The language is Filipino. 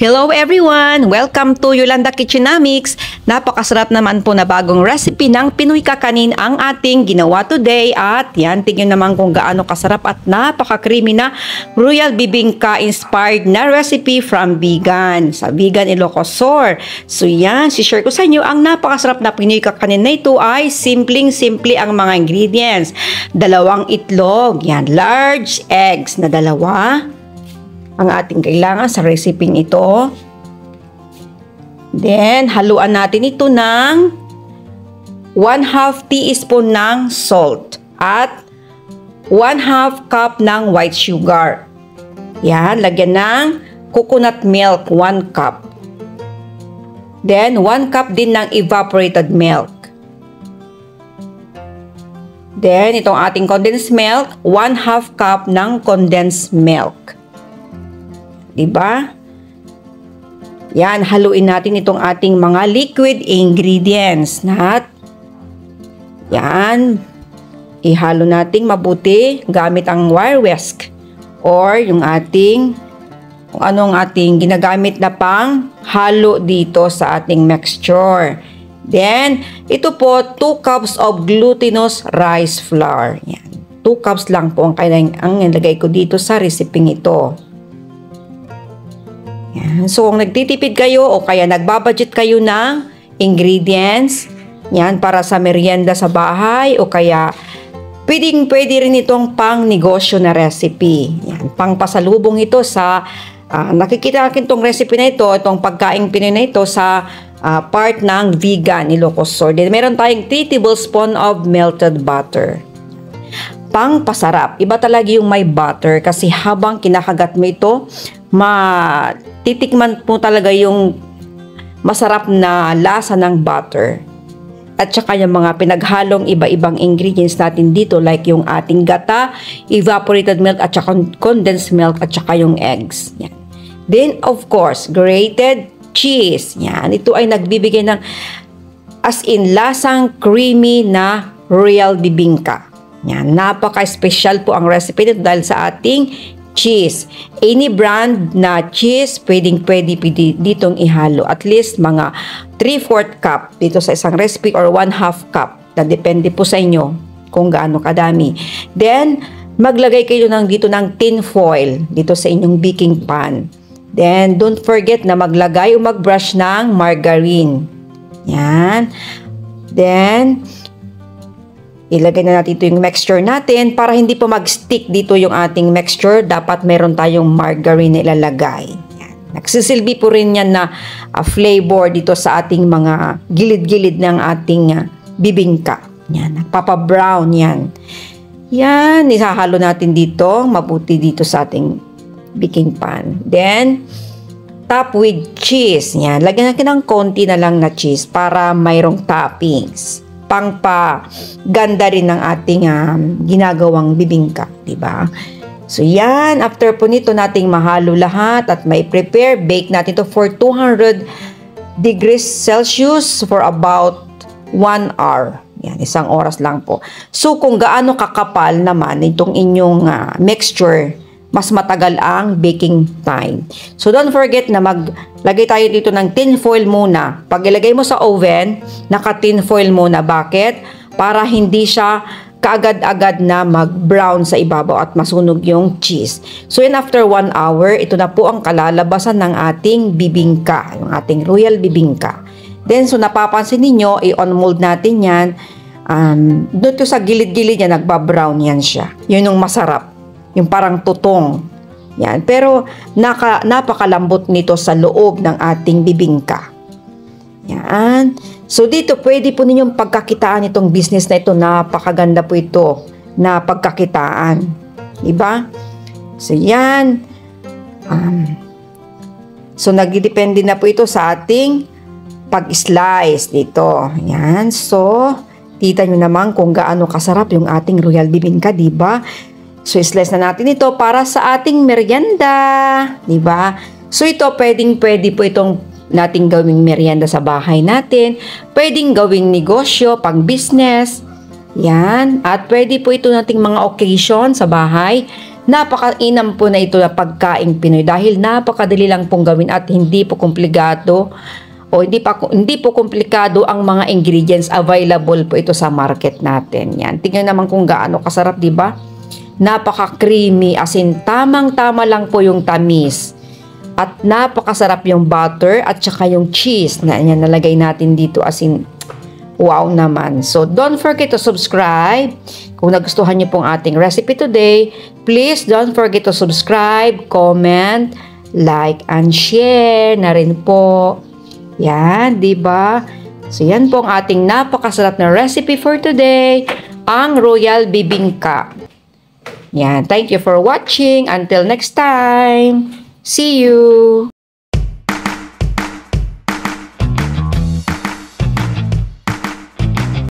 Hello everyone! Welcome to Yolanda Kitchenomics. Napakasarap naman po na bagong recipe ng Pinoy Kakanin ang ating ginawa today. At yan, tingnan naman kung gaano kasarap at napaka-creamy na Royal Bibingka inspired na recipe from Vegan. Sa Vegan Ilocosur. So yan, share ko sa inyo ang napakasarap na Pinoy Kakanin na ito ay simpleng-simple ang mga ingredients. 2 itlog, yan, large eggs na 2. Ang ating kailangan sa recipe ito. Then, haluan natin ito ng 1/2 teaspoon ng salt at 1/2 cup ng white sugar. Yan, lagyan ng coconut milk, 1 cup. Then, 1 cup din ng evaporated milk. Then, itong ating condensed milk, 1/2 cup ng condensed milk. Diba? Yan, haluin natin itong ating mga liquid ingredients. Yan, ihalo natin mabuti gamit ang wire whisk or yung ating, kung anong ating ginagamit na pang halo dito sa ating mixture. Then, ito po, 2 cups of glutinous rice flour. Yan, 2 cups lang po ang nilagay ko dito sa recipe ito. Yan. So, kung nagtitipid kayo o kaya nagbabudget kayo ng ingredients, yan, para sa merienda sa bahay o kaya pwede rin itong pang negosyo na recipe. Yan, pang pasalubong ito sa, nakikita natin itong recipe na ito, itong pagkaing Pinoy na ito sa part ng Vegan Ilocosur. Then, meron tayong 3 tablespoon of melted butter. Pang pasarap. Iba talaga yung may butter kasi habang kinakagat mo ito, titikman mo talaga yung masarap na lasa ng butter. At saka yung mga pinaghalong iba-ibang ingredients natin dito like yung ating gata, evaporated milk at saka condensed milk at saka yung eggs. Yan. Then of course, grated cheese. Yan. Ito ay nagbibigay ng as in lasang creamy na Royal Bibingka. Yan. Napaka-special po ang recipe nito dahil sa ating cheese. Any brand na cheese, pwede ditong ihalo. At least mga 3/4 cup dito sa isang recipe or 1/2 cup. Na depende po sa inyo kung gaano kadami. Then, maglagay kayo dito ng tin foil dito sa inyong baking pan. Then, don't forget na maglagay o magbrush ng margarine. Yan. Then, ilagay na natin ito yung mixture natin para hindi po mag-stick dito yung ating mixture. Dapat meron tayong margarine na ilalagay. Yan. Nagsisilbi po rin yan na flavor dito sa ating mga gilid-gilid ng ating bibingka. Yan. Nagpapa-brown yan. Yan. Isahalo natin dito. Mabuti dito sa ating baking pan. Then, top with cheese. Yan. Lagyan natin ng konti na lang na cheese para mayroong toppings. Pangpa-ganda rin ng ating ginagawang bibingka, diba? So yan, after po nito nating mahalo lahat at may prepare, bake natin to for 200 degrees Celsius for about 1 hour. Yan, 1 oras lang po. So kung gaano kakapal naman itong inyong mixture, mas matagal ang baking time. So don't forget na maglagay tayo dito ng tin foil muna. Pag ilagay mo sa oven, naka-tin foil muna. Bakit? Para hindi siya kaagad-agad na mag-brown sa ibabaw at masunog yung cheese. So yun, after 1 hour, ito na po ang kalalabasan ng ating bibingka, yung ating Royal Bibingka. Then, so napapansin ninyo, i-on mold natin yan. Dito sa gilid-gilid niya, nagbabrown yan siya. Yun yung masarap. Yung parang tutong. Yan. Pero napakalambot nito sa loob ng ating bibingka. Yan. So dito pwede po ninyong pagkakitaan itong business na ito. Napakaganda po ito na pagkakitaan. Diba? So yan. So nagdidepende na po ito sa ating pag-slice dito. Yan. So kita nyo naman kung gaano kasarap yung ating Royal Bibingka. Diba? So, slice na natin ito para sa ating merienda. Diba? So, ito pwede po itong nating gawing merienda sa bahay natin. Pwedeng gawing negosyo, pang business. Yan. At pwede po ito nating mga occasion sa bahay napakainam po na ito na pagkaing Pinoy dahil napakadali lang pong gawin at hindi po komplikado o hindi po komplikado ang mga ingredients. Available po ito sa market natin. Yan. Tingnan naman kung gaano kasarap, di ba? Napaka-creamy, as in tamang-tama lang po yung tamis. At napakasarap yung butter at saka yung cheese na yan, nalagay natin dito, as in wow naman. So, don't forget to subscribe. Kung nagustuhan niyo pong ating recipe today, please don't forget to subscribe, comment, like, and share na rin po. Yan, di ba? So, yan po ang ating napakasarap na recipe for today, ang Royal Bibingka. Yan, thank you for watching. Until next time, see you!